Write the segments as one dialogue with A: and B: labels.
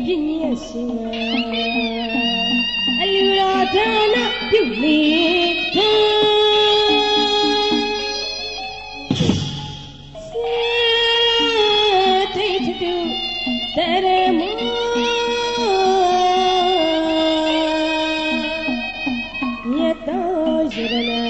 A: ပြည့်ညက်ရှင်အလူတော်ဒါနပြုနေတာစေတိတုတရမောမြတ်တော်ရတနာ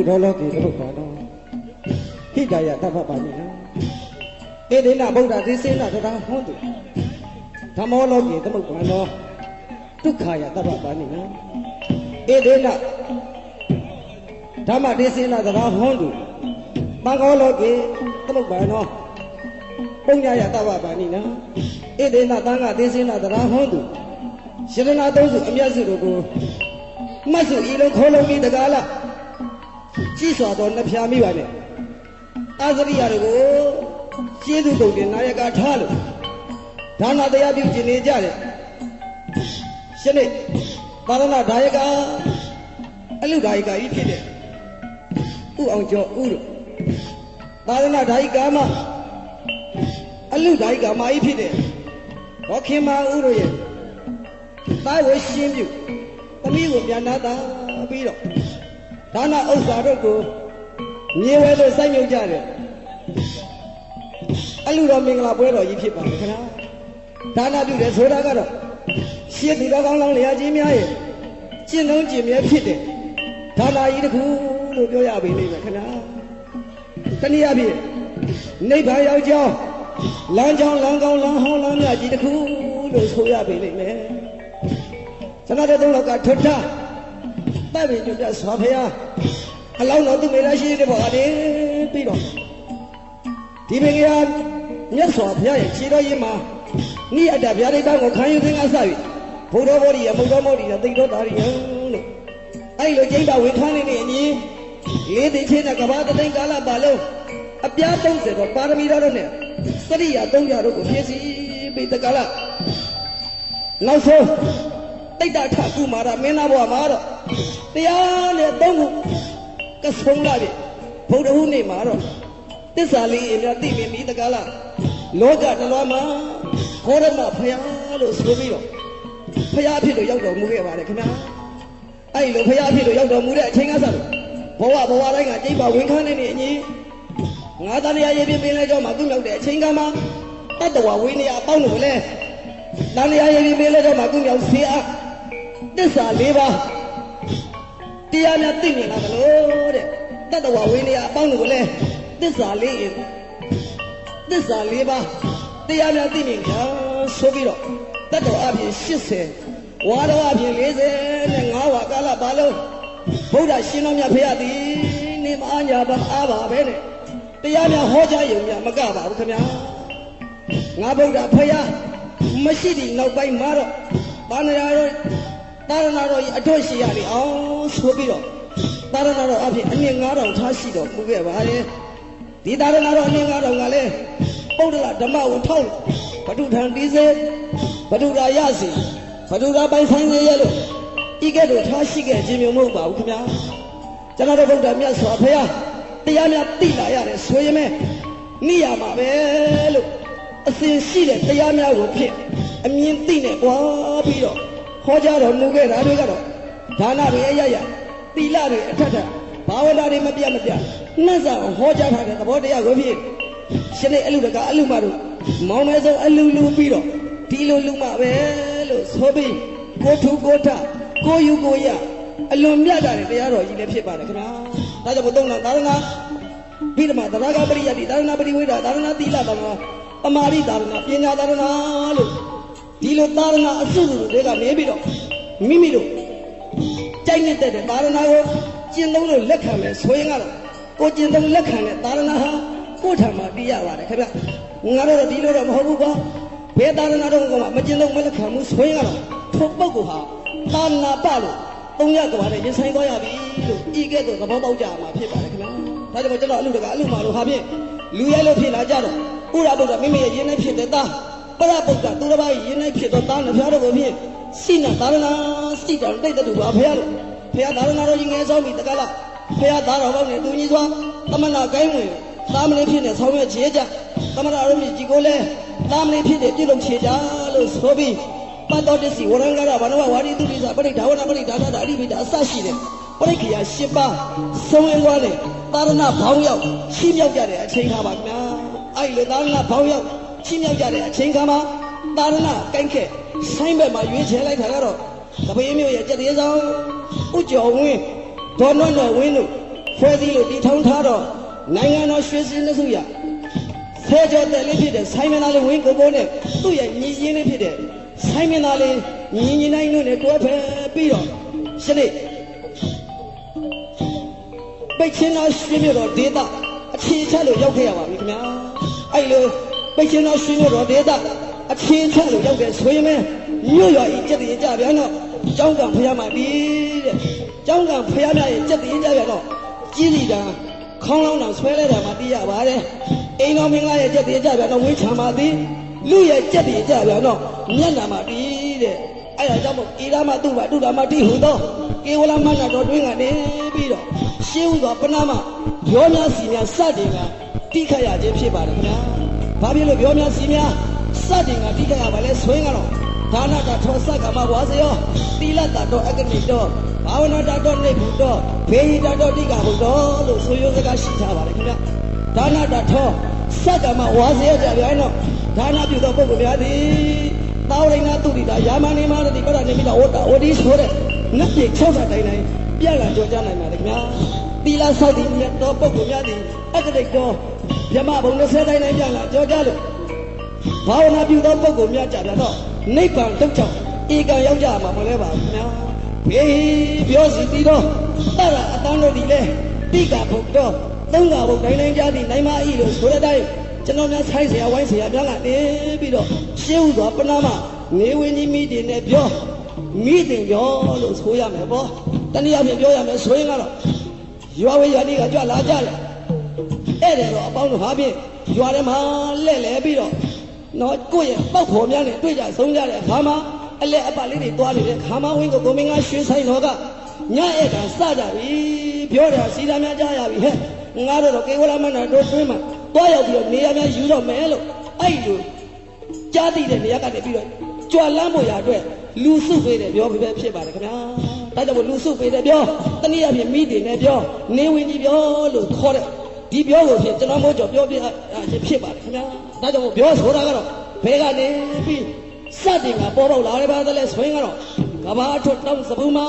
B: ဒ္ဓလောကေသမုပ္ပါနောဟိတယတပ္ပပါဏိနောဧဒေနဗုဒ္ဓဒေသေနတရာဟောတုဓမ္မောလောကေသမုပ္ပါနောဒုက္ခယတပ္ပပါဏိနောဧဒေနဓမ္မဒေသေနတရာဟောတုသံဃောလောကေသမုပ္ပါနောပုညယတပ္ပပါဏိနောဧဒေနသံဃဒေသေနတရာဟောတုယရဏသုံးစုအမြတ်စုတို့ကိုမှတ်စုဤလုံးခေါ်လုံးပြီးတကားလားကြည်စွာသောနှဖျားမိပါနဲ့အာသရိယတို့ကိုကျေးဇူးတုံတင်နာယကထားလို့ဒါနတရားပြုကျင်နေကြတယ်ရှင်းနေသာသနာဒါယကအလူဒါယကကြီးဖြစ်တဲ့ဥအောင်ကျော်ဥတို့သာသနာဒါယကမအလူဒါယကမကြီးဖြစ်တဲ့ဘောခင်မာဥတို့ရဲ့သားဝဲရှင်းပြုသမီးကိုပြန်နာတာပြီးတော့ဒါနဥစ္စာတို့ကိုမြေဝဲလို့စိုက်မြုပ်ကြတယ်အလူတော်မင်္ဂလာပွဲတော်ကြီးဖြစ်ပါတယ်ခင်ဗျာဒါနပြုတယ်ဆိုတာကတော့ရှင်းသူတော်ကောင်းလောင်းလျာကြီးများရဲ့ကျင့်လုံးကျင့်မြဲဖြစ်တယ်ဒါနကြီးတစ်ခုလို့ပြောရပြီလိမ့်မယ်ခင်ဗျာတနည်းအားဖြင့်နိဗ္ဗာန်ရောက်ကြောင်းလမ်းကြောင်းလမ်းကောင်းလမ်းဟောင်းလမ်းမြတ်ကြီးတစ်ခုလို့ဆိုရပြီလိမ့်မယ်ကျွန်တော်တို့လောကထွတ်ထားတပ်ပြီးကြွဆွာဖျားအလောင်းတော်သူမေလာရှိတဲ့ဘောအလေးပြီးတော့ဒီပင်ကမြတ်စွာဘုရားရဲ့ခြေတော်ရင်းမှာနိအတ္တဗျာဒိတ်တောင်းကိုခံယူခြင်းကစပြီဘုဒ္ဓဘောဓိယမုဒ္ဓမောဓိယသိတော်တာရိယလို့အဲ့လိုကျိဋ္ဌဝေခန်းနေနေအညီလေးသိချင်းတဲ့ကဘာတသိန်းကာလပါလုံးအပြား30တော့ပါရမီတော်တို့နဲ့စရိယာ300တို့ကိုပြည့်စည်ပြီးတကလားနောက်ဆုံးတိတ်တထကုမာရမင်းသားဘဝမှာတော့တရားနဲ့3ခုကဆုံးလာပြီဗုဒ္ဓဟူးနေ့မှာတော့သစ္စာလေးအမြတ်သိမြင်ပြီးတကလားလောကတလွားမှာခေါရမဖယားလို့ဆိုပြီးတော့ဖယားဖြစ်လို့ရောက်တော်မူခဲ့ပါတယ်ခင်ဗျာအဲ့လိုဖယားဖြစ်လို့ရောက်တော်မူတဲ့အချိန်ကစလို့ဘဝတိုင်းကကျိတ်ပါဝင်ခန်းနေနေအညီငါးသားတရားရေးပြပင်လဲကြောမှာသူ့ရောက်တဲ့အချိန်ကမှတတ္တဝဝိနည်းအပေါင်းလို့လဲတန်တရားရေးပြပင်လဲကြောမှာသူ့ရောက်ဆေးအားသစ္စာ၄ပါးတရားများသိမြင်လာတယ်လို့တဲ့တတ္တဝဝိနည်းအပေါင်းလို့လဲသစ္စာ၄ပါးတရားများသိမြင်ကြဆိုပြီးတော့တတ္တဝအပြင်80ဝါတော်အပြင်45ဝါကာလပါလုံးဗုဒ္ဓရှင်တော်မြတ်ဖရာသည်နေမအားညာပါအားပါပဲနဲ့တရားများဟောကြားရုံများမကပါဘူးခင်ဗျာငါဗုဒ္ဓဖရာမရှိသည့်နောက်ပိုင်းမှာတော့သာသနာတော်ကြီးအထွတ်ရှိရလေအောင်ဆိုပြီးတော့သာသနာတော်အပြင်အနည်း9000ထားရှိတော်မူခဲ့ပါလေဒီသာသနာတော်အနည်း9000ကလည်းပုဒ္ဒလဓမ္မကိုထောက်ဘဒုထံတီးစေဘဒုရာရစီဘဒုရာပိုင်ဆိုင်စေရလို့ဤကဲ့သို့ထားရှိခဲ့ခြင်းမျိုးမဟုတ်ပါဘူးခင်ဗျာကျွန်တော်တို့ဗုဒ္ဓမြတ်စွာဘုရားတရားများသိလာရတယ်ဆိုရင်မဲ့နိယာမှာပဲလို့အစဉ်ရှိတဲ့တရားများကိုဖြစ်အမြင်သိနေပွားပြီးတော့ဟောကြားတော်မူခဲ့တာတွေကတော့ဒါနတွေအရရသီလတွေအထက်ထဘာဝနာတွေမပြတ်နှက်စအောင်ဟောကြားထားတဲ့သဘောတရားကိုဖြစ်ရှင်နေအလူတကအလူမတို့မောင်မဲဆုံးအလူလူပြီးတော့ဒီလိုလူမပဲလို့ဆိုပြီးကိုထုကိုထကိုယူကိုရအလွန်မြတ်တာတဲ့တရားတော်ကြီးလည်းဖြစ်ပါတယ်ခင်ဗျာဒါကြောင့်ဘုသုံးနာသာသနာဘိဓမ္မာသရဂပရိယတိသာသနာပရိဝေဒသာသနာသီလသာသနာပမာရိသာသနာပညာသာသနာလို့ဒီလိုသာသနာအစုစုတွေကနေပြီးတော့မိမိတို့ကြိုက်နေတဲ့သာသနာကိုကျင့်သုံးလို့လက်ခံမယ်ဆိုရင်ကတော့ကိုကျင့်သုံးလက်ခံတဲ့သာသနာဟာကိုယ့်ထံမှာတည်ရပါတယ်ခင်ဗျငါတို့ဒီလိုတော့မဟုတ်ဘူးကွာဘယ်သာသနာတော်ကမှမကျင့်သုံးမလက်ခံဘူးဆိုရင်ကတော့ထိုပုဂ္ဂိုလ်ဟာသာသနာပလို့300ကဘာနဲ့ရင်ဆိုင်သွားရပြီလို့ဤကဲ့သို့သဘောပေါက်ကြမှာဖြစ်ပါတယ်ခင်ဗျဒါကြောင့်ကျွန်တော်အလူတကအလူမာလို့ဟာဖြင့်လူရဲလို့ဖြစ်လာကြတော့ဥရပုဒ္ဒမိမိရဲ့ရင်းနှီးဖြစ်တဲ့သားပရပုဒ္ဒသူတစ်ပါးရင်းနှီးဖြစ်တော့သားနှဖျားတော်ကိုဖြင့်စိနာသာသနာစိတောင်တိတ်တူပါဖះလို့ဖះသာသနာတော်ကြီးငယ်ဆောင်ပြီတကလားဖះသားတော်ပေါင်းနဲ့သူကြီးစွာသမဏကိုင်းဝင်သားမလေးဖြစ်နေဆောင်ရွက်ခြေကြသမဏတော်မြစ်ကြီးကိုလည်းသားမလေးဖြစ်တဲ့ပြုလုပ်ခြေကြလို့ဆိုပြီးပတ်တော်တစီဝရံကရဘာနဝဝါရီတုတိစာပရိဒါဝနာပရိဒါတာအရိပိတာအစရှိတယ်ပရိခရာ10ပါးဆုံးဝင်သွားတယ်သာသနာဘောင်းရောက်ရှိမြောက်ကြတဲ့အချိန်ခါပါခင်ဗျာအဲ့လေသာသနာဘောင်းရောက်ရှိမြောက်ကြတဲ့အချိန်ခါမှာသာသနာကိုင်းခက်ဆိုင်းဘက်မှာရွေးချယ်လိုက်တာကတော့ကပင်းမျိုးရဲ့ကြက်သေးဆောင်ဥကျော်ဝင်းဒေါ်နွန့်တော်ဝင်းတို့ဖ ဖွဲ့စည်းလို့တည်ထောင်ထားတော့နိုင်ငံတော်ရွှေစင်စုရဆဲကျော်တယ်လေးဖြစ်တဲ့ဆိုင်းမင်းသားလေးဝင်းကိုကိုနဲ့သူ့ရဲ့ညီရင်းလေးဖြစ်တဲ့ဆိုင်းမင်းသားလေးညီနိုင်လို့နဲ့တွဲဖက်ပြီးတော့ရှစ်နေ့ပိတ်ချင်းတော်ရွှေမြို့တော်ဒေသအခြေချလို့ရောက်ခဲ့ရပါပြီခင်ဗျာအဲ့လိုပိတ်ချင်းတော်ရွှေမြို့တော်ဒေသအခြေချလို့ရောက်တဲ့ဆိုရင်မြို့ရွာဤစက်တည်ကြပြန်တော့ကျောင်းကဖျားမှာဒီတဲ့ကျောင်းကဖျားများရဲ့စက်တည်ကြပြန်တော့ကြီးစီတာခေါင်းလောင်းတောင်ဆွဲလဲတာမှသိရပါတယ်အိမ်တော်မင်္ဂလာရဲ့စက်တည်ကြပြန်တော့ဝင်းချာမှာသည်လူရဲ့စက်တည်ကြပြန်တော့မျက်နှာမှာဒီတဲ့အဲ့ဒါကြောင့်မို့ကေရမတုပါတုတာမတိဟုသောကေဝလမနာတော်တွင်းကနေပြီးတော့ရှင်းဥစွာပနာမရောများစီများစတင်ကတိခတ်ရခြင်းဖြစ်ပါတယ်ခင်ဗျာဘာဖြစ်လို့ရောများစီများစတင်ကတိခတ်ရပါလဲဆွေးကတော့ဒါနတာထောစကမဝါစယောသီလတာတော့အကနိတော့ဘာဝနာတာတော့နေဘူးတော့ဘေဟိတာတော့တိကဘူးတော့လို့ဆိုရိုးစကားရှိထားပါတယ်ခင်ဗျဒါနတာထောစကမဝါစယောကြပြန်တော့ဒါနပြုသောပုဂ္ဂိုလ်များသည်သာဝရိဏသုတိတာယာမနေမာရတိပရနေမိတာဝတ္တဝတိဆိုတဲ့နတ်ပြည်60တိုင်းတိုင်းပြက်လာကြောကြနိုင်ပါတယ်ခင်ဗျာသီလဆောက်တည်မြတ်သောပုဂ္ဂိုလ်များသည်အကတိတော်မြမဘုံ20တိုင်းတိုင်းပြက်လာကြောကြလို့ဘာဝနာပြုသောပုဂ္ဂိုလ်များကြပြန်တော့နိဗ္ဗာန်ဒုက္ခဧကံရောက်ကြမှာမလဲပါခင်ဗျာဘေးပြောစီပြီးတော့တရအတန်းတို့ဒီလေတိကဘုတ်တော့သုံးကဘုတ်တိုင်းတိုင်းကြားသည်နိုင်မဤလို့ဆိုတဲ့အတိုင်းကျွန်တော်များဆိုင်เสียဝိုင်းเสียများကနေပြီးတော့ရှင်းဥစွာပနာမနေဝင်းကြီးမိတင်နဲ့ပြောမိတင်ပြောလို့ဆိုရမယ်ပေါ့တနည်းအားဖြင့်ပြောရမယ်ဆိုရင်ကတော့ရွာဝေးရွာလေးကကြွလာကြတယ်အဲ့ဒါတော့အပေါင်းတို့ဟာဖြင့်ရွာထဲမှာလဲ့လဲပြီးတော့နော်ကိုယ့်ရဲ့ပောက်ဖော်များနဲ့တွေ့ကြဆုံးကြတဲ့အခါမှာအလဲအပလေးတွေတွားနေတဲ့ခါမဝင်းကိုကိုမင်းကရွှေဆိုင်တော်ကညဧကစကြပြီပြောတာစီတာများကြားရပြီဟဲ့ငါတို့တော့ကေဝလမန္တတို့တွင်းမှာတွားရောက်ပြီးတော့နေရာများယူတော့မယ်လို့အဲ့လိုကြားသိတဲ့နေရာကနေပြီးတော့ကြွလန်းဖို့ရအတွက်လူစုပေးတယ်ပြောပဲဖြစ်ပါတယ်ခင်ဗျာဒါကြောင့်မို့လူစုပေးတယ်ပြောတနည်းအားဖြင့်မိတယ်နဲ့ပြောနေဝင်ကြီးပြောလို့ခေါ်တဲ့ဒီပြောကိုဖြင့်ကျွန်တော်မို့ကြော်ပြောပြခြင်းဖြစ်ပါတယ်ခင်ဗျာဒါကြောင့်မို့ပြောဆိုတာကတော့ဘယ်ကနေပြီးစတင်ကပေါ်ပေါက်လာတယ်ပါသလဲဆိုရင်ကတော့ကဘာထွတ်တောင်းစပူမှာ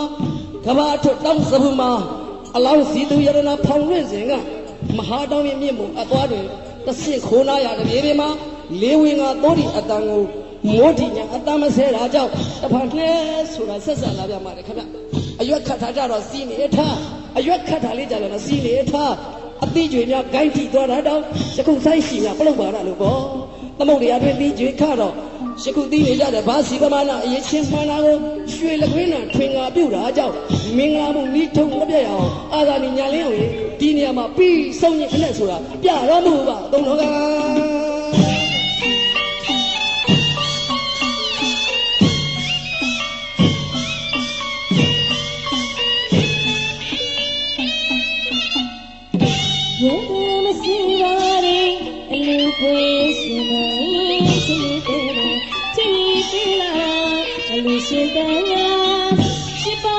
B: ကဘာထွတ်တောင်းစပူမှာအလောင်းစီသူရတနာဖောင်လွင့်စဉ်ကမဟာတောင်းရဲ့မြင့်မို့အသွားတွင်တဆင့်ခိုးနာရတဲ့ပြေပြေမှာလေးဝင်းကသောတိအတန်ကိုမိုးတိညာအတန်မဆဲတာကြောင့်တဖန်နှဲဆိုတာဆက်ဆက်လာပြမှာတယ်ခင်ဗျအရွက်ခတ်ထားကြတော့စီနေထားအရွက်ခတ်ထားလေးကြတော့စီနေထားအတိကျွေများဂိုင်းထိသွားတာတော့ယခုဆိုင်ရှိများပလုတ်ပါတာလို့ပေါ့သမုတ်တရားတွင်တိကျွေခါတော့ယခုသိနေကြတဲ့ဘာစီပမာဏအရေးချင်းမှန်တာကိုရွှေလကွင်းနဲ့ထွင်ငါပြုတ်တာကြောင့်မင်္ဂလာမှုဤထုံမပြတ်ရအောင်အာသာနီညာလင်းအောင်ဒီနေရာမှာပြီးဆုံးညခနဲ့ဆိုတာပြတော့မှုပါသုံးတော်က
A: ရှင်တန်ရာရှိပါ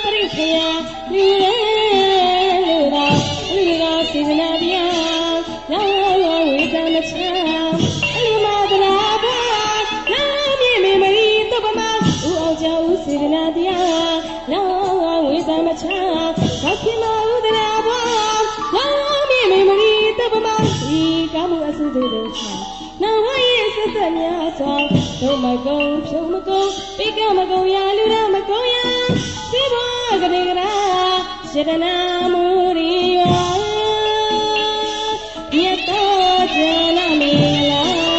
A: ပရိခယာလူရဲလူရာစေနာတရားလာဝဝေဒမချာအလူမဒရာဘာလာမြေမေမရီတပမဥအောင်ကျော်စေနာတရားလာဝေဒမချာဘာကိမဥဒရာဘာလာမြေမေမရီတပမဒီကမှုအစုတို့တို့ချာနာဝရဲ့စက်သက်များစွာdon't my go, show my go, pick up my go, ya, lura my go, ya, Siva, Gadegara, Shedana, Muria, Yeta, Jana, Mila.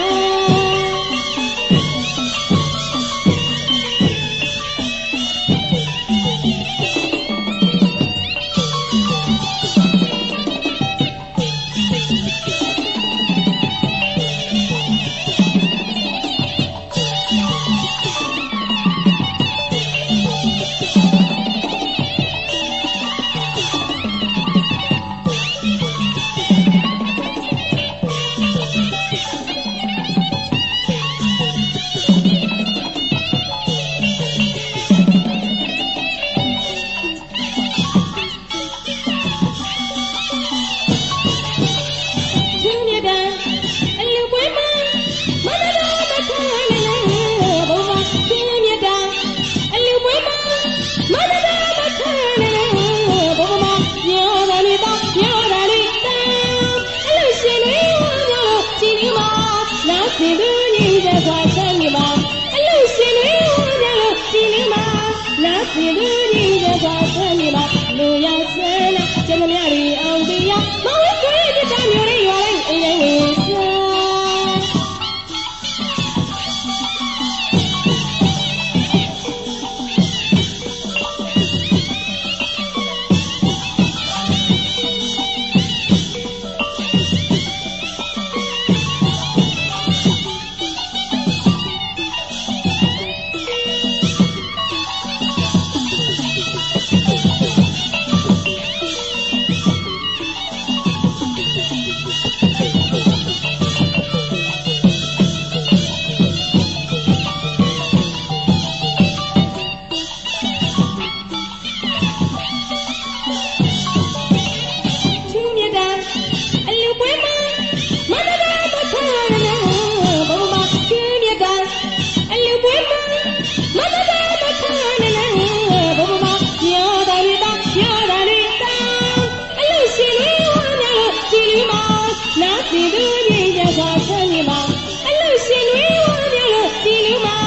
A: နာစီသူပြေကြစွာချမ်းမြေမှာအလူရှင်တွေဝါမျိုးလို့ဒီလူမှာ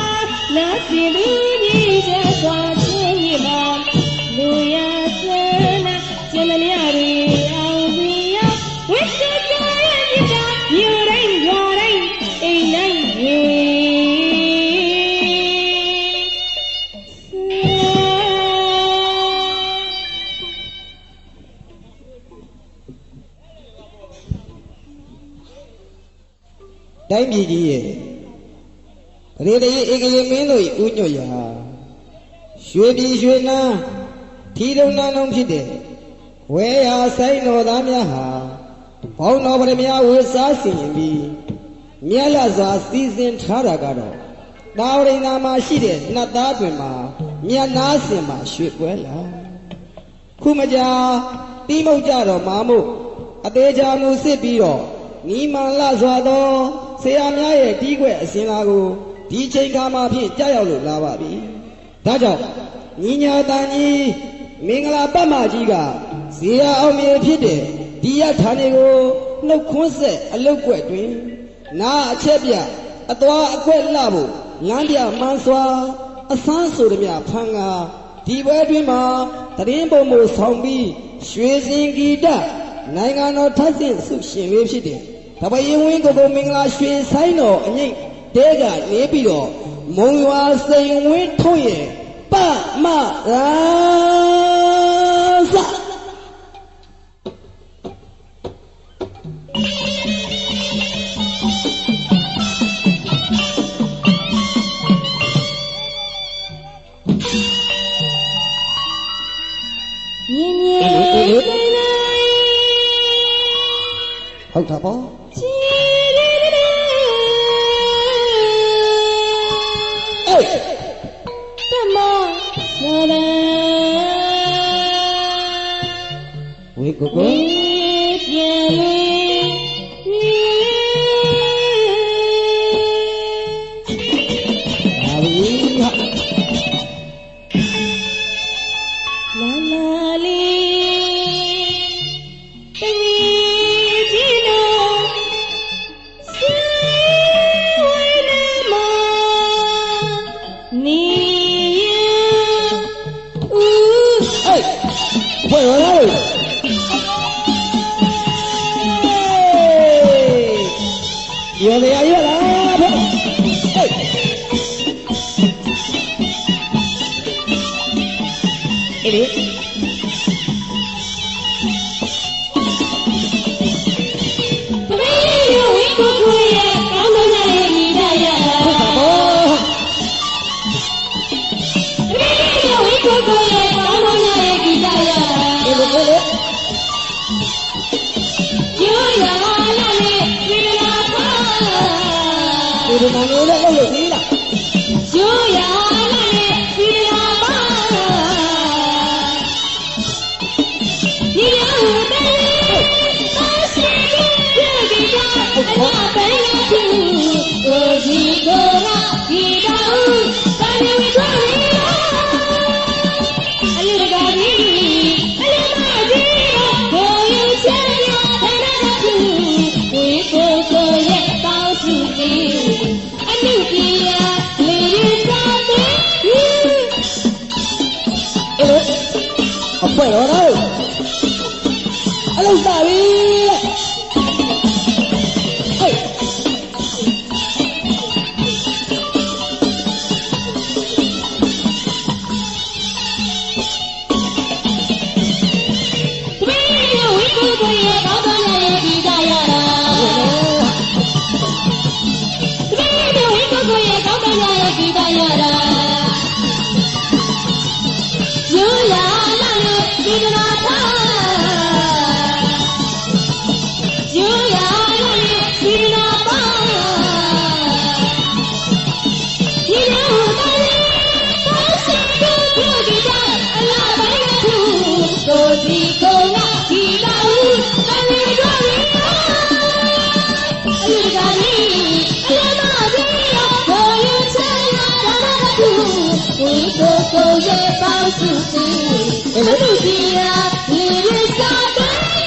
A: နာစီသူပြေကြစွာချမ်းမြေမှာလူရဆန္ဒကျန်မြတွေအောင်စီရဝိတ္တကြောရဲ့မြတ်တာယူတိုင်းရွာတိုင်းအိမ်တိုင်းယူ
C: တိုင်းပြည်ကြီးရဲ့ရေတရေဧကရေမင်းတို့ဥညွတ်ရာရွှေပြည်ရွှေနန်းထီတုံနန်းလုံးဖြစ်တဲ့ဝဲရာဆိုင်တော်သားများဟာဘောင်းတော်ဗရမဝေစားစီရင်ပြီးမြတ်လစွာစီစဉ်ထားတာကတော့တာဝရိန်နာမှာရှိတဲ့နတ်သားတွင်မှာမြတ်နာစင်မှာရွှေပွဲလာခုမကြာတိမုတ်ကြတော့မာမို့အသေးချာမှုစစ်ပြီးတော့နီမန်လစွာသောဆရာများရဲ့တီးခွဲအစဉ်လာကိုဒီချိန်ခါမှာဖြင့်ကြားရောက်လို့လာပါပြီ။ဒါကြောင့်ညီညာတန်ကြီးမင်္ဂလာပတ်မကြီးကဇေယျအောင်မြေဖြစ်တဲ့ဒီရဌာနေကိုနှုတ်ခွန်းဆက်အလုတ်ကွက်တွင်နာအချက်ပြအသွားအခွက်လှဖို့လမ်းပြမှန်းစွာအဆန်းဆိုသည်များဖန်ကားဒီပွဲတွင်မှာတရင်ပုံမှုဆောင်ပြီးရွှေစင်ဂီတနိုင်ငံတော်ထပ်ဆင့်ဆုရှင်လေးဖြစ်တယ်။တပရင်ဝင်းကိုမင်္ဂလာရွှေဆိုင်တော်အငိတ်တဲကနေပြီးတော့မုံရွာစိန်ဝင်းထုတ်ရဲ့ပမရာစ
A: မြင်းမြင်းနိုင်နိုင်
C: ဟုတ်တာပေါ့
A: ချီရီရီ
C: အေး
A: တမလာလာ
C: ဝေကိုကို
A: ပြန်လေး
C: ဟာဘီဟာ
A: လာလာလေးတငယ်ကြီးလို့ဆွေဝဲနေမှာနေဦး
C: အေးဘယ်ရောလဲရောလေရလာဖေးအေးလေဒီမှာလို့လည်းလုပ်လို့သေးလား
A: ရိုးရာနဲ့ဒီလာပါဒီလိုတဲ့ပါရှိတဲ့ဒီကအနာပန်းရသူကိုဒီကိုရာဒီတော့ဘာလို့ဝိသွားလဲအလူတကားဒီအလူမကြီးကိုယူချင်ရတဲ့သူဝိကိုကိုရဲ့တောင်းစုကြီးအလူကြီးရလေးစားတဲ့အ
C: ဖွဲရောလားအလုံးစားပြီ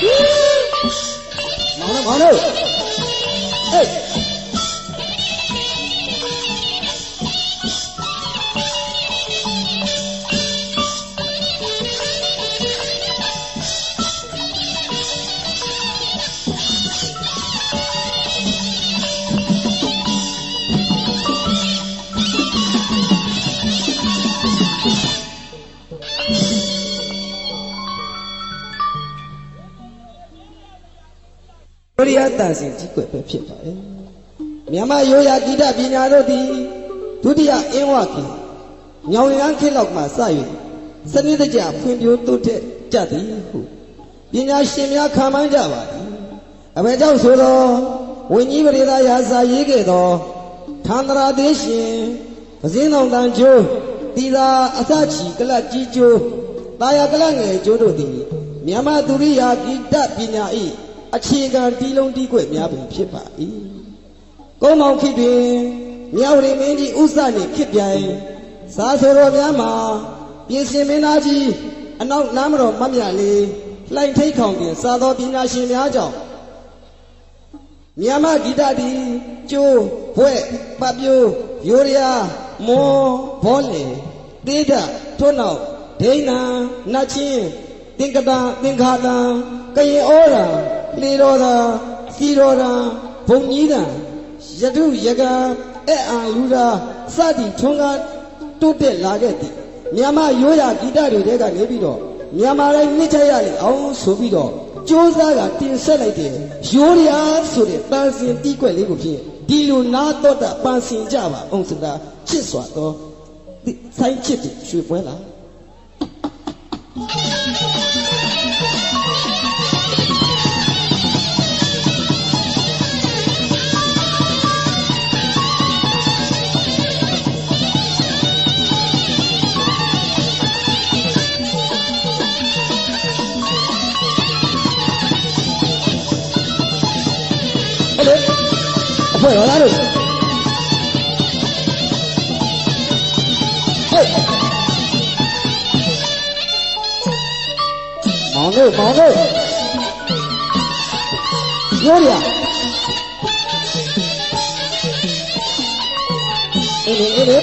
C: ဟေးမ မောင်တို့အေးရိယတန်စင်ကြီးကွယ်ပဲဖြစ်ပါလေမြန်မာရိုးရာဂီတပညာတို့သည်ဒုတိယအင်းဝခေညောင်ရမ်းခေလောက်မှစ၍စနစ်တကျဖွံ့ဖြိုးတိုးတက်ကြသည်ဟုပညာရှင်များခံမှန်းကြပါသည်အဘယ်ကြောင့်ဆိုတော့ဝိညာဉ်ပရိသရာစာရေးခဲ့သောသန္တရာသေးရှင်ပဇင်းတော်တန်ကျိုးတီသာအစချီကလတ်ကြီးကျိုးတာယာကလတ်ငယ်ကျိုးတို့သည်မြန်မာဒုရိယာဂီတပညာ၏အခြေခံတီးလုံးတီးခွဲ့များပင်ဖြစ်ပါ၏ကုန်းမောင်ခေတ်တွင်မြောက်ရီမင်းကြီးဥစ္စာနှင့်ခေတ်ပြိုင်စာဆိုတော်များမှာပြင်စင်မင်းသားကြီးအနောက်နားမတော်မမြလေးလှိုင်ထိတ်ခေါင်ပြင်စာတော်ပညာရှင်များကြောင့်မြန်မာဂီတသည်ကျိုးဘွဲ့ပတ်ပြိုးရိုးရာမွန်ဘောလေတေးဒထွန်းနောက်ဒိဏနတ်ချင်းသင်္ကတသင်္ခါတံကရင်ဩရာလေတော်သာစီတော်သာဘုံကြီးတံယထုယကံအဲ့အာလူသာစသည်ထွန်းကားတိုးတက်လာခဲ့သည်မြန်မာရိုးရာဂီတတွေတဲကနေပြီးတော့မြန်မာတိုင်းမြင့်ချရလေအောင်ဆိုပြီးတော့ကြိုးစားကတင်ဆက်လိုက်တယ်ရိုးရာဆိုတဲ့ပန်းစင်တီးကွက်လေးကိုဖြင့်ဒီလိုနာတော့တာပန်းစင်ကြပါအောင်စတာချစ်စွာတော့ဆိုင်ချစ်ရွှေပွဲလားအဖွဲ့တော်သားတို့ဟေးမောင်တို့ရိုးရအေးလေလေ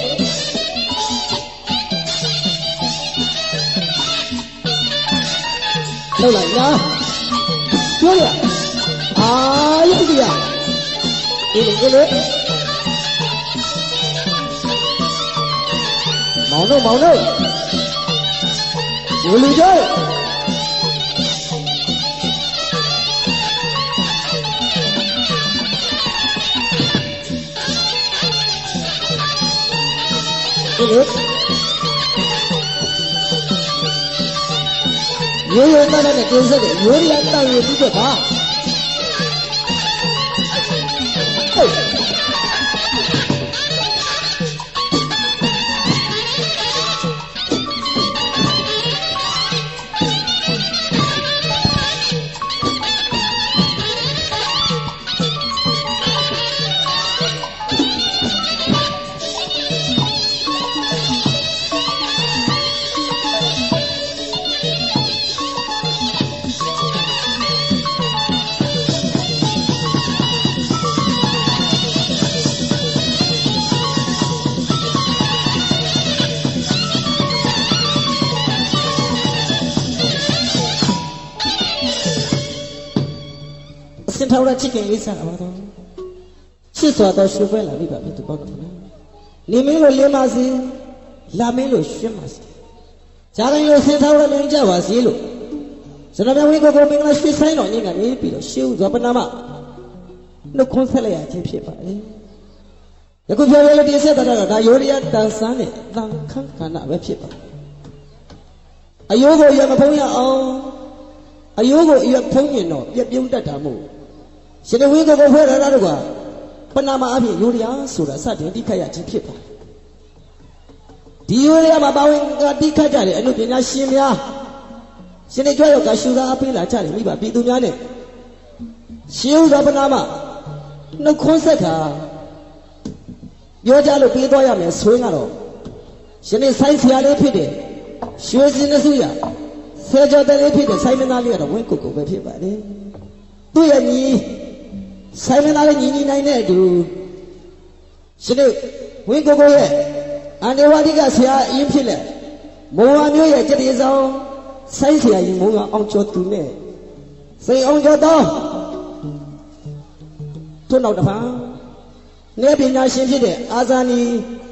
C: ာက်လိုက်လားရိုးရအာရုပ်ကြီးရအေးလေမောင်တို့လူလူကြအေးလေရိုးရိုးသားနဲ့တင်ဆက်တယ်ရိုးရတောင်းရပြီးတော့ပါဟုတ်စင်ထောက်ရချစ်ခင်လေးစားပါတော့ချစ်စွာတော့ရွှေပွဲလာပြီပါပြီသူပေါ့နော်နေမင်းလိုလင်းပါစေလာမင်းလိုရွှင်ပါစေဂျာတိုင်းလိုစင်ထောက်ရလင်းကြပါစေလို့ဇနမဝင်းကိုမင်္ဂလာရွှေဆိုင်တော်ညကနေပြီးတော့ရှေးဥစွာပနာမနှုတ်ခွန်းဆက်လိုက်ရခြင်းဖြစ်ပါလေယခုပြောရလို့တင်ဆက်တာတော့ဒါရိုးရတန်ဆန်းနဲ့တန်ခန့်ခန္ဓာပဲဖြစ်ပါအယိုးကိုရမဖုံးရအောင်အယိုးကိုအရွက်ဖုံးရင်တော့ပြပြုံးတတ်တာမို့ရှင်ဝင်းကိုဖွဲ့ရတာတော့ကပနာမအဖြစ်ရိုးရာဆိုတာစတင်တိခတ်ရခြင်းဖြစ်ပါဒီရိုးရာမှာပါဝင်ကတိခတ်ကြတဲ့အမှုပညာရှင်များရှင်တွေကြွရောက်ကရှူသာအပေးလာကြတယ်မိဘပြည်သူများနဲ့ရှင်းဥစွာပနာမနှုတ်ခွန်းဆက်ခါပြောကြလို့ပြေးသွားရမယ်ဆိုရင်ကတော့ရှင်တွေဆိုင်ဆရာလေးဖြစ်တယ်ရွှေစင်နှစုရဆယ်ကျော်တဲ့လေးဖြစ်တဲ့ဆိုင်မသားလေးကတော့ဝင်းကုတ်ကုတ်ပဲဖြစ်ပါတယ် သူ့ရဲ့ညီဆိုင်မသားလေးညီနိုင်တဲ့အတူရှင်တို့ဝင်းကိုကိုရဲ့အန်ဒေဝတိကဆရာအရင်ဖြစ်လက်မုံဝါမျိုးရဲ့ကြက်တေဆောင်ဆိုင်းဆရာကြီးမုံဝါအောင်ကျော်သူနဲ့စိန်အောင်ကျော်တော်သူ့နောက်တစ်ဖန်နေပညာရှင်ဖြစ်တဲ့အာဇာနည်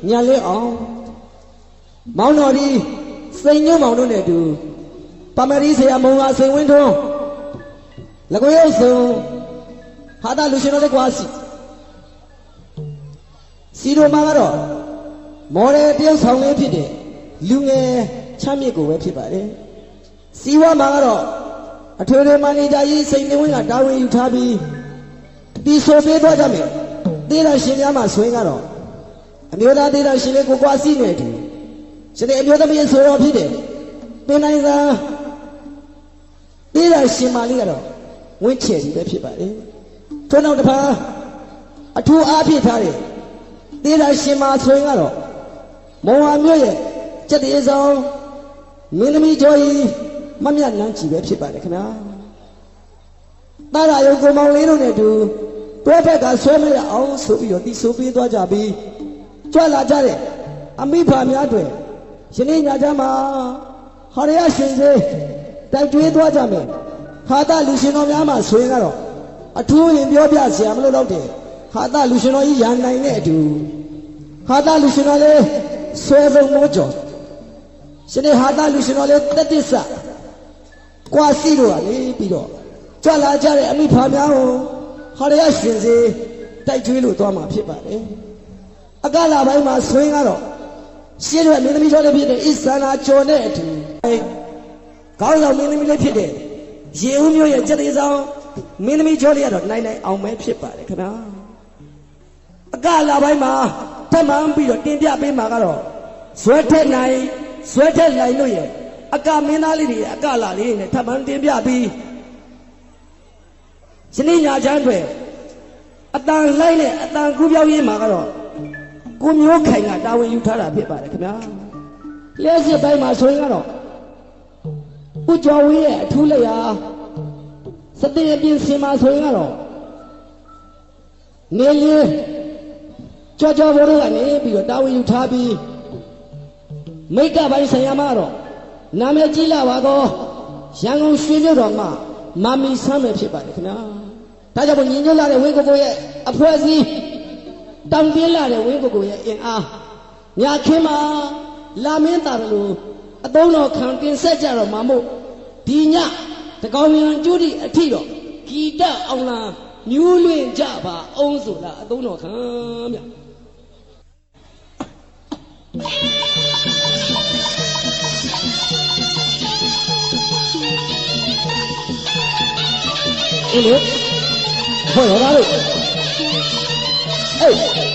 C: ညာလင်းအောင်မောင်တော်ဒီစိန်ညွန့်မောင်တို့နဲ့အတူပမရီဆရာမုံဝါစိန်ဝင်းထွန်းလကွေရုပ်စုံဟာတာလူရှင်တော်လည်းကွာစီတို့မှာကတော့မော်ဒယ်တယောက်ဆောင်လေးဖြစ်တဲ့လူငယ်ချမ်းမြေကိုပဲဖြစ်ပါတယ်စီဝါမှာကတော့အထွေထွေမန်နေဂျာကြီးစိန်နေဝင်းကတာဝန်ယူထားပြီးတီဆိုပေးသွားကြမယ်ဒေသရှင်များမှာဆိုရင်ကတော့အမျိုးသားဒေသရှင်လေးကိုကွာစီနေတယ်ရှင်တဲ့အမျိုးသမီးဆိုတော့ဖြစ်တယ်ပင်နိုင်သာဒေသရှင်မလေးကတော့ဝင်းချယ်ကြီးပဲဖြစ်ပါတယ်ထို့နောက်တစ်ဖန်အထူးအားဖြည့်ထားတယ်ဒေသရှင်မဆိုရင်ကတော့မုံဝါမြို့ရဲ့ကြက်တေဆောင်မင်းသမီးကျော်ကြီးမမြတ်နန်းကြီးပဲဖြစ်ပါတယ်ခင်ဗျာတာရယုံကိုမောင်လေးတို့နဲ့တူတွဲဖက်ကဆွဲမရအောင်ဆိုပြီးတော့တီဆိုပေးသွားကြပြီးကြွလာကြတဲ့အမိဖာများတွေယနေ့ညချမ်းမှာဟာရရရှင်စေတိုက်ကျွေးသွားကြမယ်ဟာတာလူရှင်တော်များမှာဆိုရင်ကတော့အထူးရင်ပြောပြเสียမလို့တော့တယ်ဟာတာလူရှင်တော်ကြီးရန်နိုင်တဲ့အတူဟာတာလူရှင်တော်လေးဆွဲဆုံးမိုးကြော်ရှင်နေ့ဟာတာလူရှင်တော်လေးတက်တစ္ဆကွာစီတို့ကလေပြီးတော့ကြွလာကြတဲ့အမိဖာများကိုဟာရရရှင်စေတိုက်ကျွေးလို့သွားမှာဖြစ်ပါတယ်အကလာပိုင်းမှာဆွေးကတော့ရှင်းတဲ့မင်းသမီးတော်လေးဖြစ်တဲ့အစ္ဆန္ဒကျော်နဲ့အတူကောင်းဆောင်မင်းသမီးလေးဖြစ်တဲ့ရေဦးမျိုးရဲ့ကြက်သေးဆောင်မင်းသမီးကျော်လေးကတော့နိုင်အောင်ပဲဖြစ်ပါတယ်ခင်ဗျာအကလာပိုင်းမှာထပ်မှန်ပြီးတော့တင်ပြပေးမှာကတော့ဇွဲထက်နိုင်ဇွဲထက်လိုက်လို့ရဲ့အကမင်းသားလေးတွေအကလာလေးနဲ့ထပ်မှန်တင်ပြပြီးယနေ့ညချမ်းတွေအတန်လိုက်နဲ့အတန်ကူးပြောင်းရေးမှာကတော့ကိုမျိုးခိုင်ကတာဝန်ယူထားတာဖြစ်ပါတယ်ခင်ဗျာလျှက်စစ်ပိုင်းမှာဆိုရင်ကတော့ဦးကျော်ဝင်းရဲ့အထူးလက်ရာစတဲ့ပြင်စင်မှာဆိုရင်ကတော့နေလင်းကြော်ဘိုးတို့ကနေပြီးတော့တာဝန်ယူထားပြီးမိတ်ကပိုင်းဆိုင်ရာမှာတော့နာမည်ကြီးလာပါတော့ရန်ကုန်ရွှေမြို့တော်မှာမာမီဆမ်းပဲဖြစ်ပါတယ်ခင်ဗျာဒါကြောင့်ညီညွတ်လာတဲ့ဝင်းကိုကိုရဲ့အဖွဲ့အစည်းတောင်ပြင်းလာတဲ့ဝင်းကိုကိုရဲ့အင်အားညာခင်းမှာလာမင်းတာလို့အသုံးတော်ခံတင်ဆက်ကြတော့မှာမို့ဒီညတကောင်မြန်ကျူးတိအထိတော့ဂီတအောင်လာညူးလွင့်ကြပါအောင်ဆိုလားအသုံးတော်ခံဗျအေးလေဟောရတာလို့အေး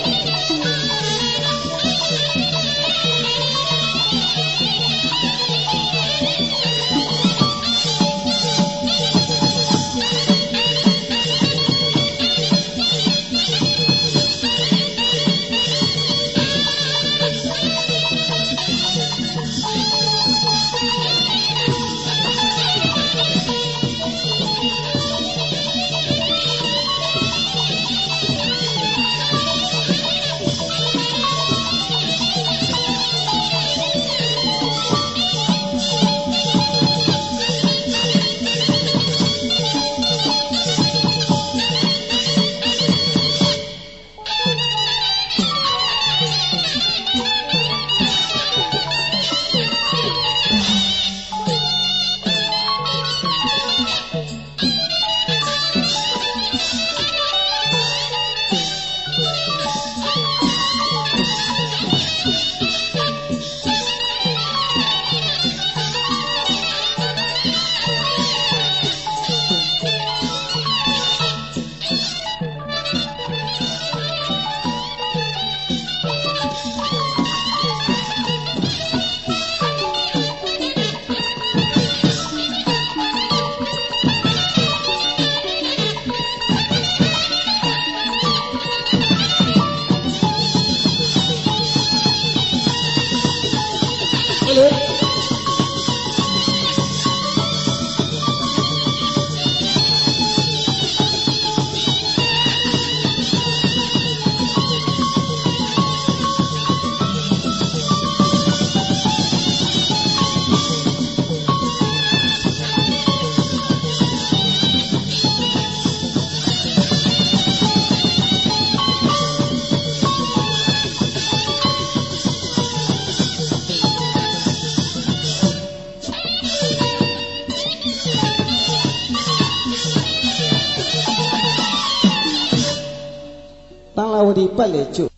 C: မော်ဒီပတ်လေကျွတ်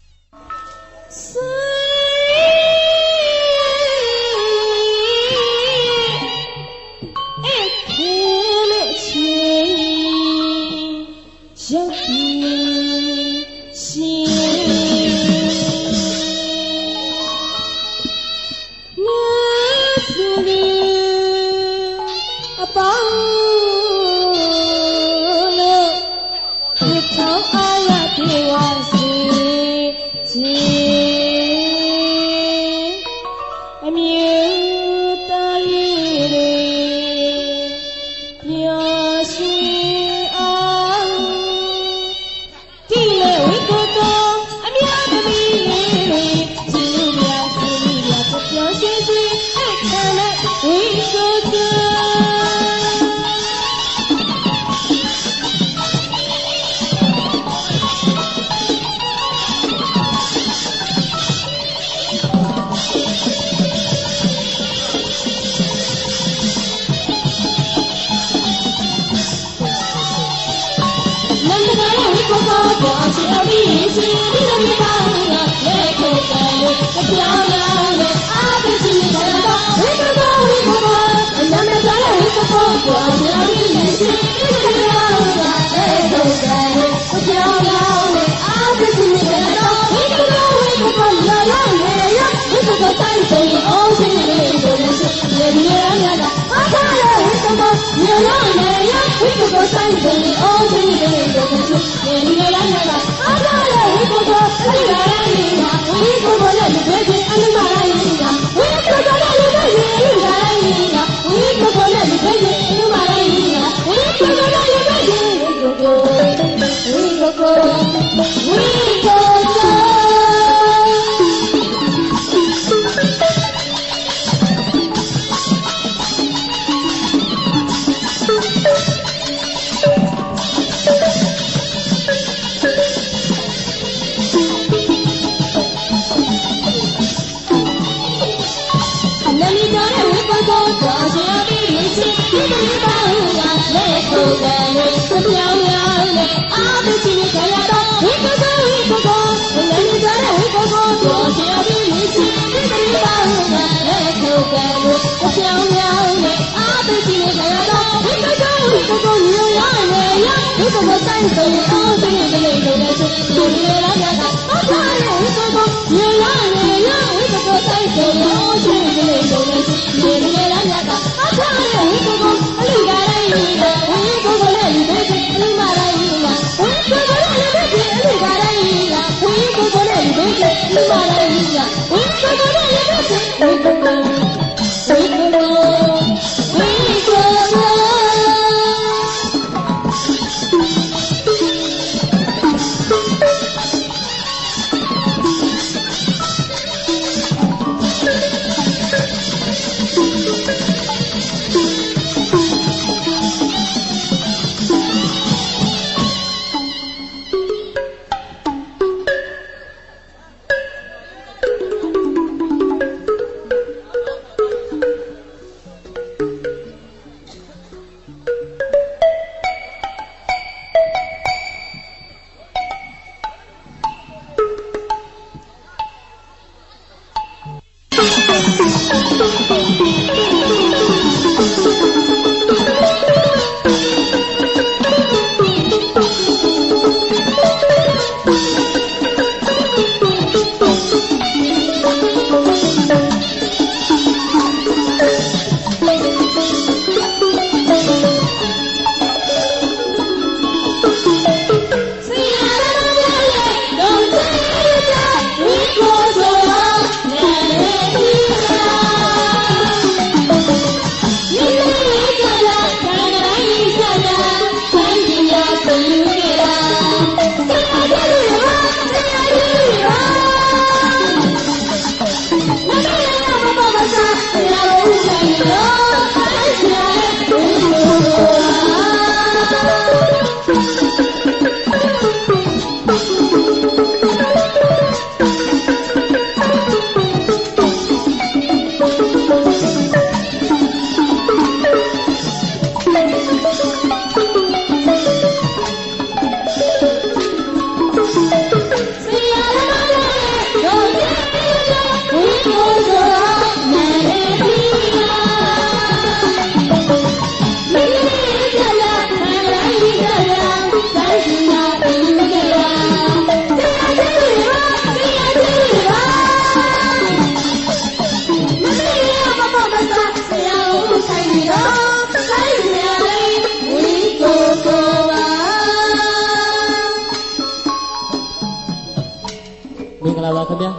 D: ပါခင်ဗျာ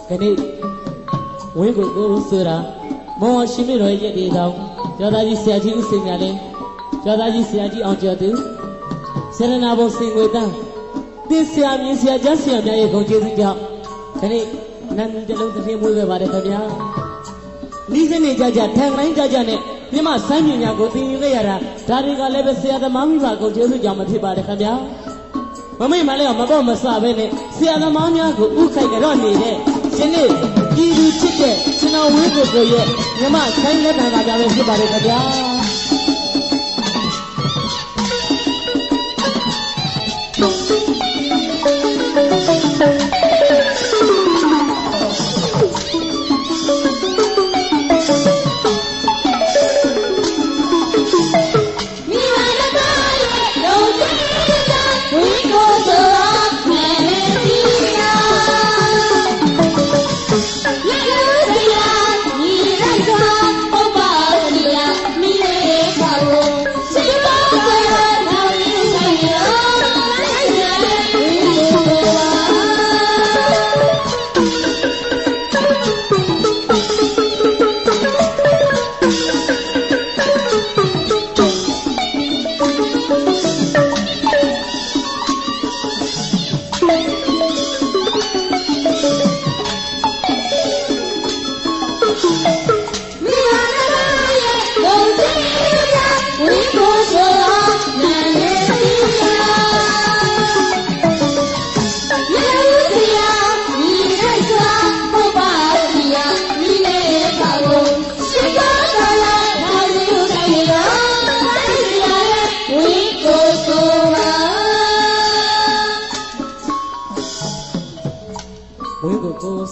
D: ဒီနေ့ဝင်းကိုဆိုတာမောင်ရှင်မေတော်ရဲ့ရက်ဒီဆောင်ကျော်သားကြီးဆရာကြီးဦးစိန်ညာလင်းကျော်သားကြီးဆရာကြီးအောင်ကျော်သူစေရနာဘုံစင်ငွေတန်းတင်းဆရာမြင်းဆရာကျမ်းဆရာများရဲ့ဂုဏ်ကျေးဇူးကြောင့်ဒီနေ့နန်းတလုံးတစ်ထင်းမွေးခဲ့ပါတယ်ခင်ဗျာလီးစနေကြထန်တိုင်းကြနဲ့မြမစမ်းပညာကိုသင်ယူခဲ့ရတာဒါတွေကလည်းပဲဆရာသမားမိဘဂုဏ်ကျေးဇူးကြောင့်မဖြစ်ပါတယ်ခင်ဗျာမမိတ်မလဲမပေါ့မဆပဲနဲ့ဆရာသမားများကိုဥခိုက်ကြတော့နေတဲ့ဒီနေ့ဒီလူချစ်တဲ့ကျွန်တော်ဝင်းကိုရဲ့မြမဆိုင်လက်တံကကြပဲဖြစ်ပါတယ်ခင်ဗျာ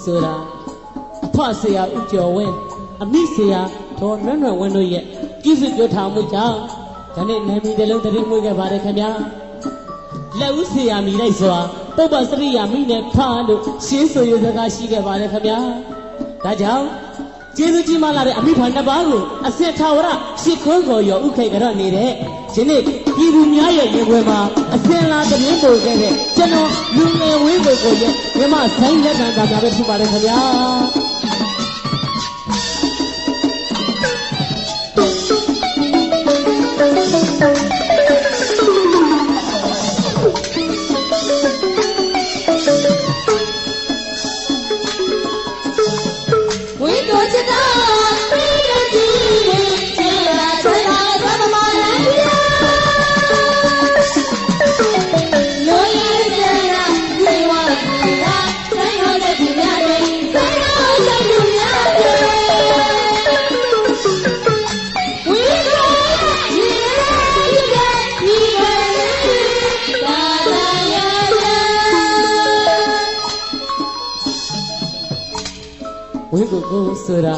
D: ဆိုတာအဖဆရာဦးကျော်ဝင်းအမိဆရာဒေါ်နွန့်နွန့်ဝင်းတို့ရဲ့ကိစ္စပြောထားမှုကြောင့်ဒီနေ့နာမည်တလုံးတရင်မွေးခဲ့ပါတယ်ခင်ဗျာလက်ဦးဆရာမိလိုက်စွာပုပ္ပစရိယာမိနဲ့ဖားလို့ရှင်းဆိုရစကားရှိခဲ့ပါတယ်ခင်ဗျာဒါကြောင့်ကျေးဇူးကြီးမှလာတဲ့အမိဖာနှစ်ပါးကိုအစစ်ထာဝရရှိခွန်းကိုရောဥခိတ်ကြတော့နေတဲ့ဒီနေ့ပြည်သူများရဲ့ရင်ခွင်မှာအစင်လာသတင်းပို့ခဲ့တဲ့ကျွန်တော်လူငယ်ဝင်းကိုရဲ့မြမဆိုင်လက်ခံတာပဲဖြစ်ပါတယ်ခင်ဗျာဝင်းကိုဆိုတာ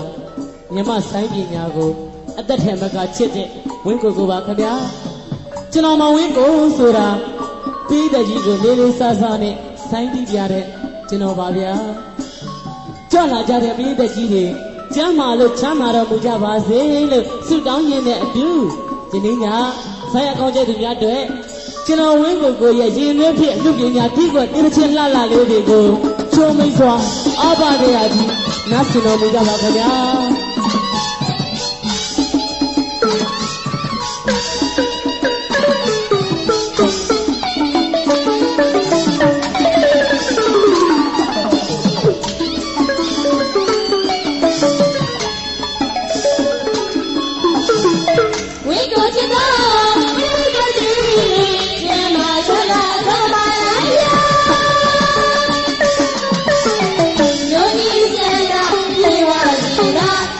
D: မြမဆိုင်ပညာကိုအသက်ထဲမှာကချစ်တဲ့ဝင်းကိုပါခင်ဗျာကျွန်တော်မဝင်းကိုဆိုတာပြီးတဲ့ကြီးကိုလေးလေးစားစားနဲ့ဆိုင်ပြီးပြတဲ့ကျွန်တော်ပါဗျာကြွလာကြတဲ့ပြီးတဲ့ကြီးတွေကျမ်းမာလို့ချမ်းသာတော်မူကြပါစေလို့ဆုတောင်းရင်းနဲ့အတူဒီနေ့ညဆိုင်အကောင်းကျတဲ့များတွေကျွန်တော်ဝင်းကိုရဲ့ရင်သွေးဖြစ်အမှုပညာတိကွတင်းချင်းလှလှလေးတွေကိုချုံမိတ်စွာအားပါကြရသည်နားဆင်တော်မူကြပါခင်ဗျာ
A: Bye.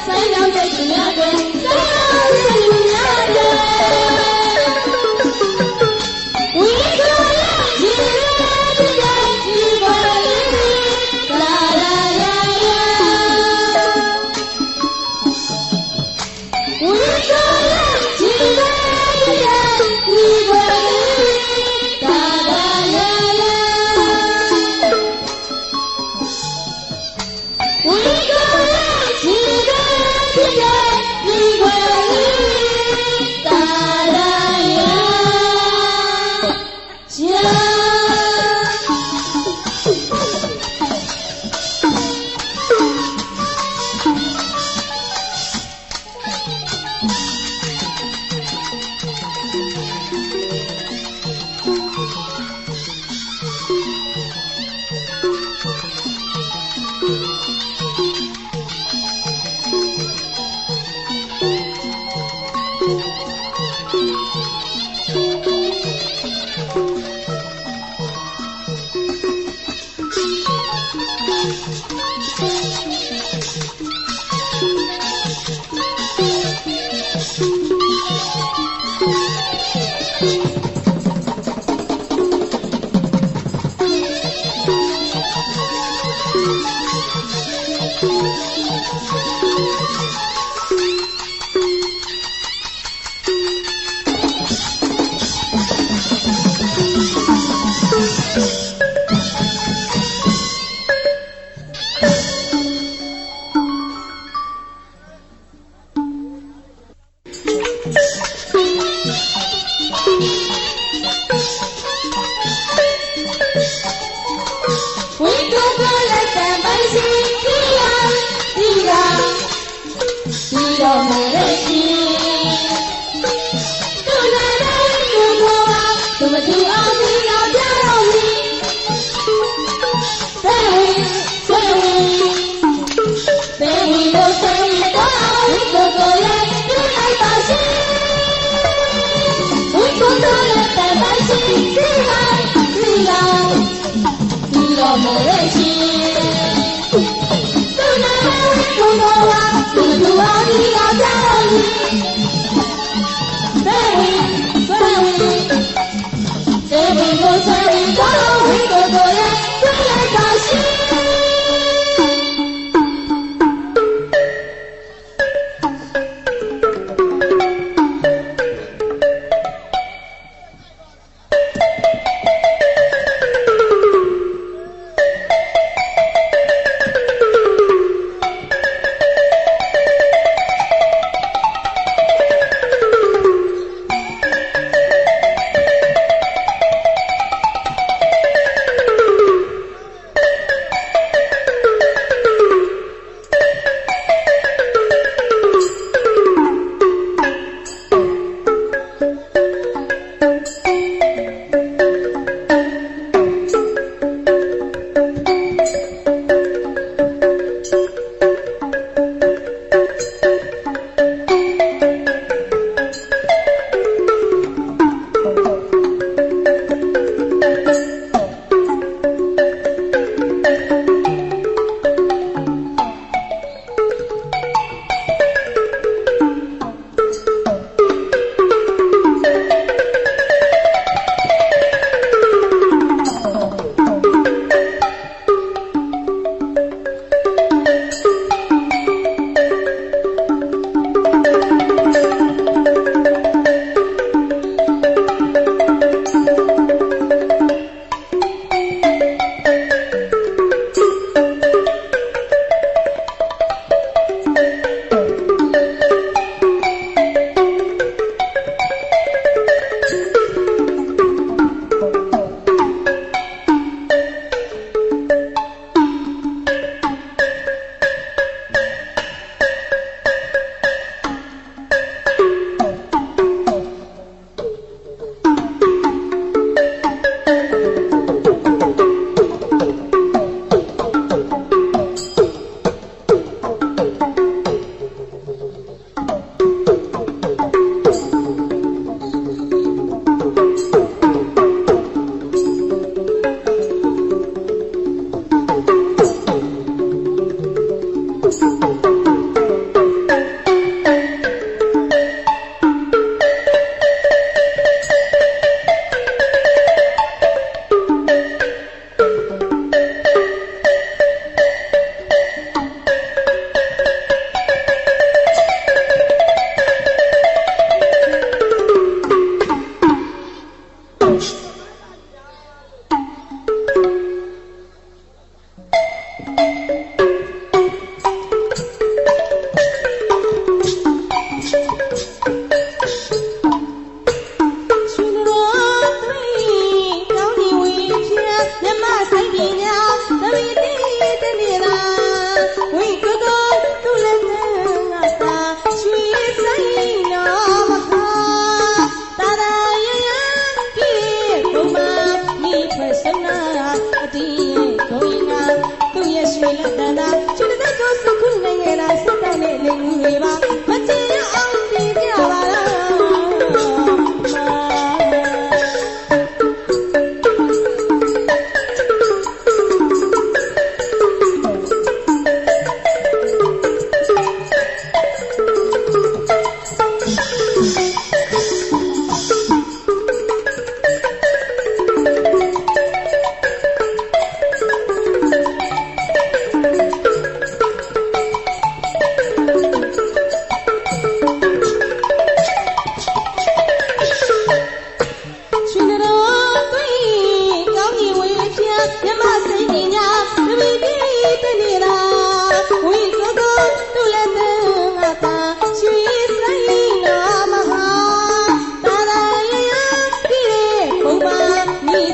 A: Baby,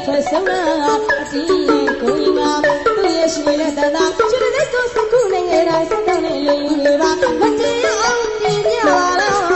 A: ဆွဲဆုံးလာအတီးရဲ့ကိုရင်ကသူ့ရဲ့ရွှေနဲ့တန်တာရွှေတဲ့ကိုစခုနဲ့ငယ်တိုင်းစကောင်းနဲ့လူယူတွေပါမတရားအောင်ပြင်ပြပါလား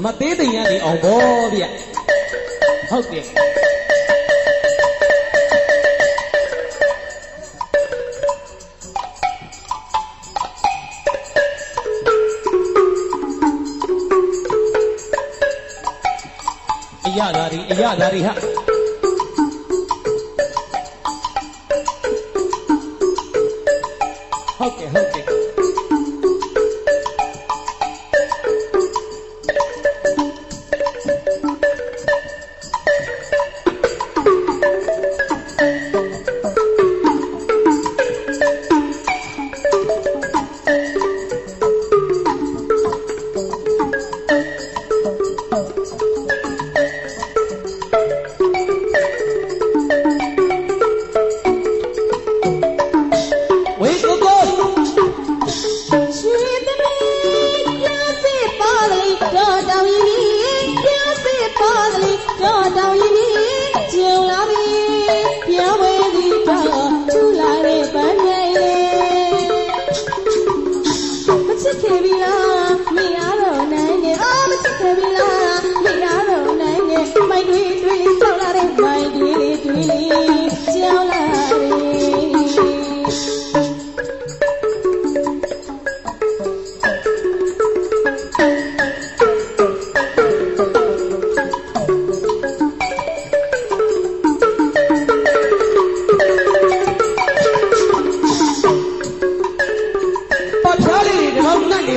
A: မသေးတဲ့ရန်ဒီအောင်ဘောဗျဟုတ်တယ်အရသာတွေဟာဟုတ်ကဲ့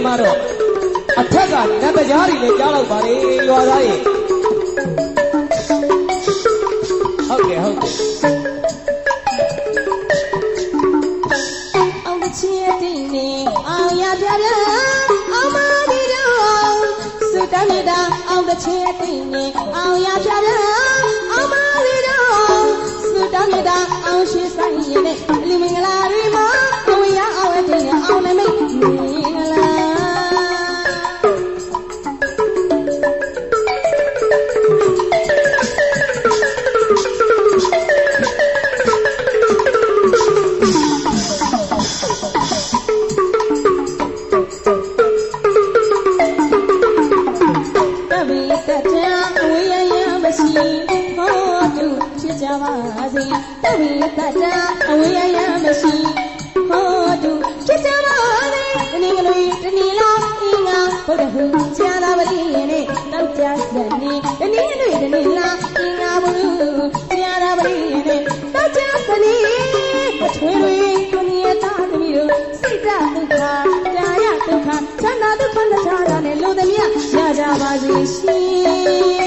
C: မှတော့အထက်ကနံပါတ်ကြားတွေလည်းကြားလောက်ပါလေရွာသားကြီးဟုတ်ကဲ့ဟုတ်ကဲ့
A: အောင်တစ်ချင်းတင်းနေအောင်ရပြပြအောင်မဒီတော့စုတမ်းနေတာအောင်တစ်ချင်းတင်းနေအောင်ရပြပြအောင်မဒီတော့စုတမ်းနေတာအောင်ရှိဆိုင်ရင်နဲ့လူမင်္ဂလာတွေမှာအဝရအောင်အတင်းအောင်လည်းမိတ်မင်္ဂလာတဝိတတာအဝေးရမရှိဟောတုဖြစ်ကြပါလေတနင်္ဂနွေတနင်္လာအင်္ဂါဘုရားဟုကြာသာပတိနဲ့တောက်ကြစနေတနင်္ဂနွေတနင်္လာအင်္ဂါဘုရားကြာသာပတိနဲ့တောက်ကြစနေပထွေတွေကိုမြတ်သားသမီးတို့စိတ်ဓာတ်ဒုက္ခကြာရဒုက္ခချမ်းသာဒုက္ခနဲ့ခြားတာနဲ့လူသမီးရကြပါစေရှင်